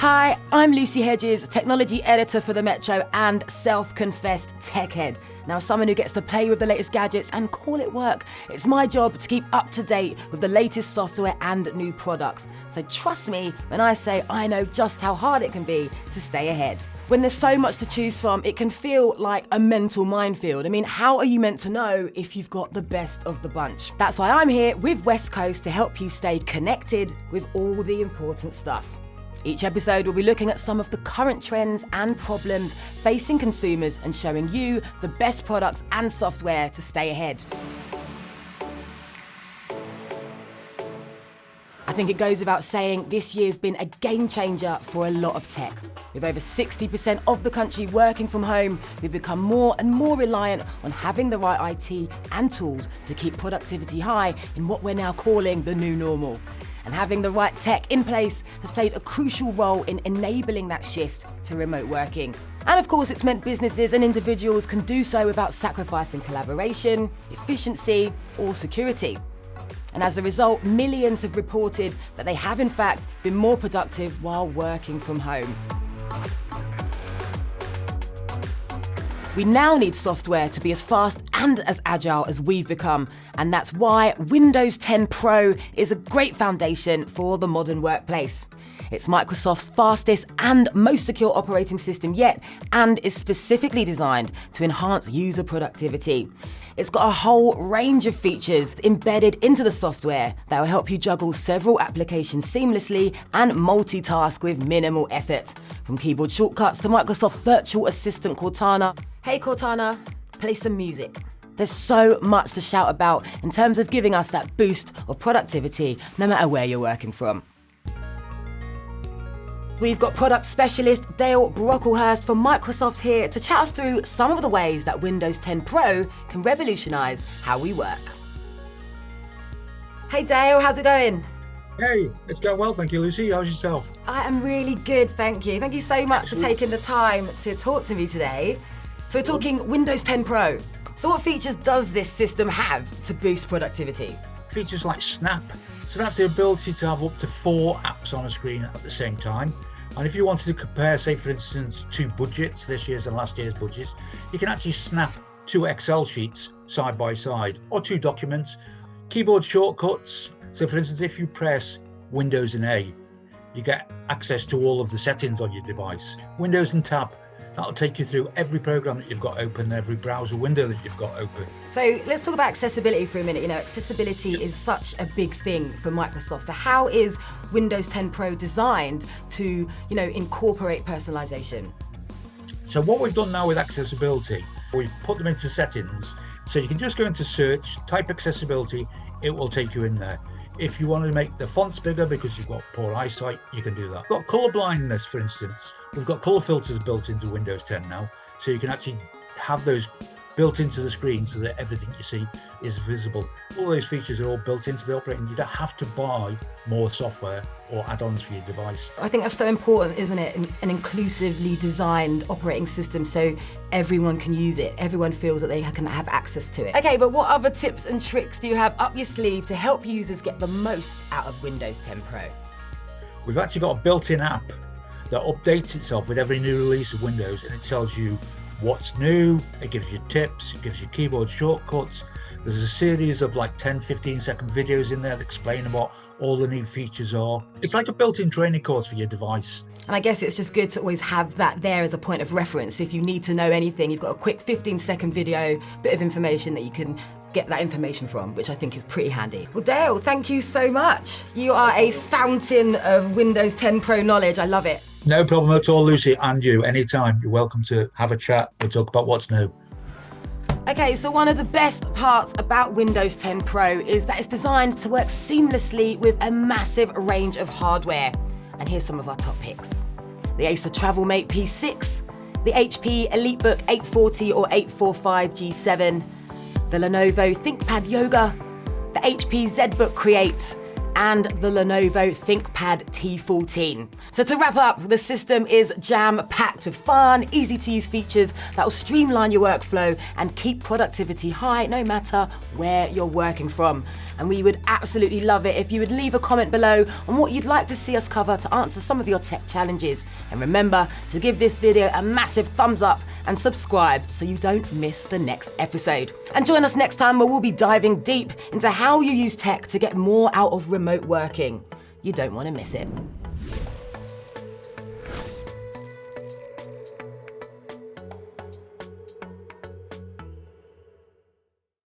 Hi, I'm Lucy Hedges, technology editor for the Metro and self-confessed tech head. Now, as someone who gets to play with the latest gadgets and call it work, it's my job to keep up to date with the latest software and new products. So trust me when I say I know just how hard it can be to stay ahead. When there's so much to choose from, it can feel like a mental minefield. I mean, how are you meant to know if you've got the best of the bunch? That's why I'm here with West Coast to help you stay connected with all the important stuff. Each episode will be looking at some of the current trends and problems facing consumers and showing you the best products and software to stay ahead. I think it goes without saying this year's been a game changer for a lot of tech. With over 60% of the country working from home, we've become more and more reliant on having the right IT and tools to keep productivity high in what we're now calling the new normal. And having the right tech in place has played a crucial role in enabling that shift to remote working. And of course, it's meant businesses and individuals can do so without sacrificing collaboration, efficiency, or security. And as a result, millions have reported that they have in fact been more productive while working from home. We now need software to be as fast and as agile as we've become, and that's why Windows 10 Pro is a great foundation for the modern workplace. It's Microsoft's fastest and most secure operating system yet, and is specifically designed to enhance user productivity. It's got a whole range of features embedded into the software that will help you juggle several applications seamlessly and multitask with minimal effort. From keyboard shortcuts to Microsoft's virtual assistant Cortana. Hey Cortana, play some music. There's so much to shout about in terms of giving us that boost of productivity no matter where you're working from. We've got product specialist 𝙏𝙝𝙞𝙨 from Microsoft here to chat us through some of the ways that Windows 10 Pro can revolutionise how we work. Hey Dale, how's it going? Hey, it's going well, thank you, Lucy. How's yourself? I am really good, thank you. Thank you so much for taking the time to talk to me today. So we're talking Windows 10 Pro. So what features does this system have to boost productivity? Features like Snap. So that's the ability to have up to 4 apps on a screen at the same time. And if you wanted to compare, say for instance, 2 budgets, this year's and last year's budgets, you can actually snap 2 Excel sheets side by side, or 2 documents. Keyboard shortcuts. So for instance, if you press Windows and A, you get access to all of the settings on your device. Windows and Tab, that'll take you through every program that you've got open, every browser window that you've got open. So let's talk about accessibility for a minute. You know, accessibility is such a big thing for Microsoft. So how is Windows 10 Pro designed to, incorporate personalization? So what we've done now with accessibility, we've put them into settings. So you can just go into search, type accessibility, it will take you in there. If you want to make the fonts bigger because you've got poor eyesight, you can do that. We've got color blindness, for instance. We've got color filters built into Windows 10 now, so you can actually have those built into the screen so that everything you see is visible. All those features are all built into the operating. You don't have to buy more software or add-ons for your device. I think that's so important, isn't it? An inclusively designed operating system so everyone can use it. Everyone feels that they can have access to it. Okay, but what other tips and tricks do you have up your sleeve to help users get the most out of Windows 10 Pro? We've actually got a built-in app that updates itself with every new release of Windows, and it tells you what's new, it gives you tips, it gives you keyboard shortcuts. There's a series of like 10-15 second videos in there that explain what all the new features are. It's like a built-in training course for your device. And I guess it's just good to always have that there as a point of reference. If you need to know anything, you've got a quick 15-second video, bit of information that you can get that information from, which I think is pretty handy. Well, Dale, thank you so much. You are a fountain of Windows 10 Pro knowledge. I love it. No problem at all, Lucy, and you. Anytime, you're welcome to have a chat. We'll talk about what's new. Okay, so one of the best parts about Windows 10 Pro is that it's designed to work seamlessly with a massive range of hardware. And here's some of our top picks. The Acer TravelMate P6, the HP EliteBook 840 or 845 G7, the Lenovo ThinkPad Yoga, the HP ZBook Create, and the Lenovo ThinkPad T14. So to wrap up, the system is jam-packed with fun, easy-to-use features that will streamline your workflow and keep productivity high no matter where you're working from. And we would absolutely love it if you would leave a comment below on what you'd like to see us cover to answer some of your tech challenges. And remember to give this video a massive thumbs up and subscribe so you don't miss the next episode. And join us next time where we'll be diving deep into how you use tech to get more out of remote working. You don't want to miss it.